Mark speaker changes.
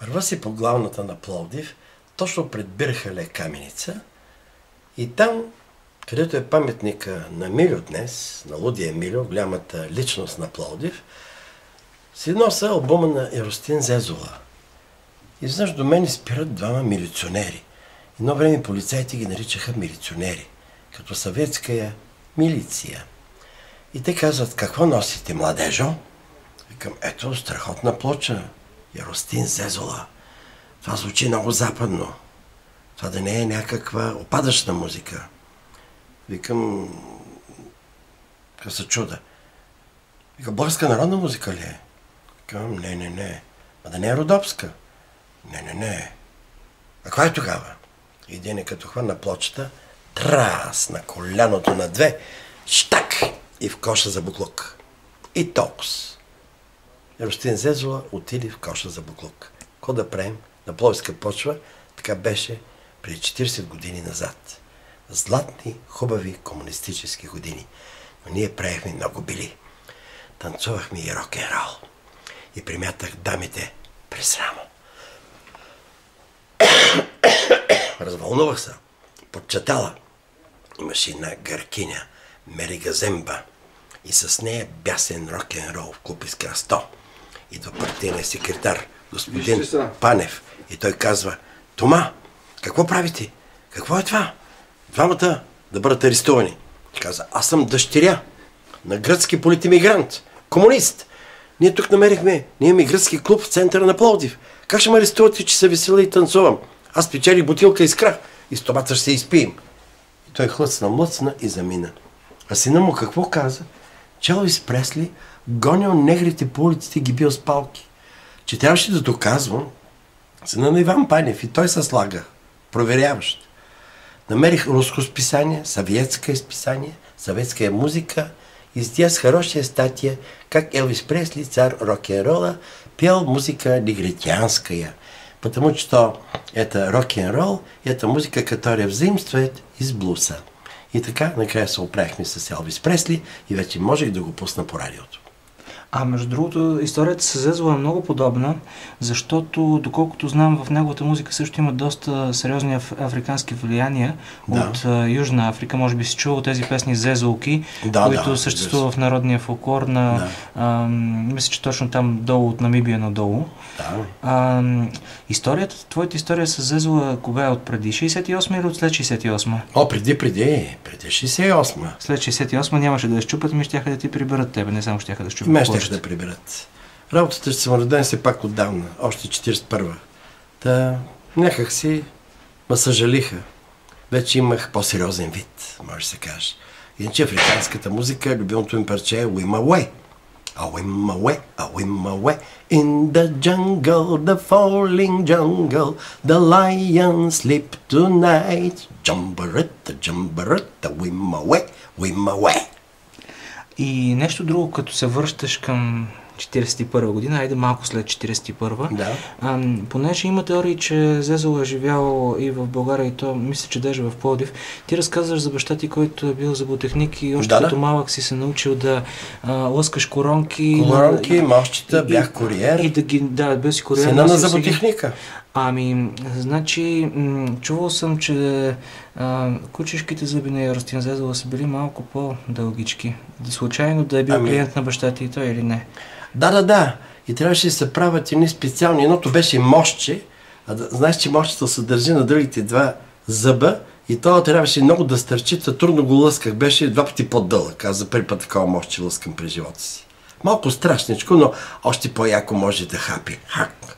Speaker 1: Върва си по главната на Пловдив, точно пред Бирхале Каменица и там, където е паметника на Милю днес, на Лудия Милю, голямата личност на Пловдив, си носа албума на Еростин Зезола. И знаеш, до мен спират двама милиционери. Едно време полицаите ги наричаха милиционери, като съветская милиция. И те казват: какво носите, младежо? Викам: ето, страхотна плоча, Еростин Зезола. Това звучи много западно. Това да не е някаква опадъчна музика. Викам: как се чуда. Викам: българска народна музика ли е? Викам: не. А да не е родопска? Не. А каква е тогава? Един е като хвана плочата, трас на коляното на две, щак и в коша за буклук. И толкова. Еростин Зезола отиде в коша за буклук. Какво да правим? На Пловдивска почва така беше преди 40 години назад. Златни, хубави комунистически години. Но ние правихме много били. Танцувахме и рок-н-рол. И примятах дамите през рамо. Развълнувах се. Подчатала. Имаше една гъркиня, Мери Газемба. И с нея бясен рок-н-рол в клуб Искра 100. Идва партийния секретар, господин Панев. И той казва: Тома, какво правите? Какво е това? Двамата да бъдат арестувани. И каза: аз съм дъщеря на гръцки политимигрант, комунист. Ние тук намерихме, ние имаме гръцки клуб в центъра на Пловдив. Как ще ме арестувате, че се весела и танцувам? Аз печелих бутилка искра и с това ще се изпием. И той млъцна и замина. А сина му какво каза? Че Елвис Пресли гонял негрите по улиците и ги бил с палки. Че трябваше да доказвам сина на Иван Панев и той се слага, проверяващ. Намерих руско списание, съветска изписание, съветска музика и с тя с хорошая статия как Елвис Пресли, цар рок-н-рола, пел музика негритянская. Потому что это рок-н-рол, это музика, которая взаимствует из блуса. И така, накрая се оправихме с Елвис Пресли и вече можех да го пусна по радиото.
Speaker 2: А между другото, историята с Зезола е много подобна, защото, доколкото знам, в неговата музика също има доста сериозни африкански влияния от Южна Африка. Може би си чувал тези песни Зезолки, които съществува в народния фолклор на... мисля, че точно там долу, от Намибия надолу. Твоята история с Зезола кога е? От преди 68 или от след 68?
Speaker 1: Преди 68.
Speaker 2: След 68 нямаше да я щупат, ми щяха да ти приберат тебе, не само щяха да щупат.
Speaker 1: Щяха да приберат. Работата ще съм роден се пак отдавна, още 41-а. Та някак си ме съжалиха. Вече имах по-сериозен вид, може да се каже. Иначе африканската музика, любимото им парче е Уимауе. Away, in the jungle, the falling jungle, the lions sleep tonight. Jumbaretta, Wimaway.
Speaker 2: И нещо друго, като се връщаш към 41 година, айде малко след 41.
Speaker 1: Да.
Speaker 2: Понеже има теории, че Зезола е живял и в България, и то мисля, че даже в Пловдив. Ти разказваш за баща ти, който е бил зъботехник и още като малък си се научил да лъскаш коронки.
Speaker 1: Мощчета, бях куриер.
Speaker 2: И бил си куриер.
Speaker 1: Сина на зъботехника.
Speaker 2: Значи, чувал съм, че кучешките зъби на Еростин Зезола са били малко по-дългички. Случайно да е бил клиент на баща ти и той или не?
Speaker 1: Да. И трябваше да се правят едни специални. Едното беше мощче, знаеш, че мощчето се държи на другите два зъба и това трябваше много да стърчи, трудно го лъсках. Беше 2 пъти по-дълъг. Аз за първи път такова мощче лъскам през живота си. Малко страшничко, но още по-яко може да хапи. Хак.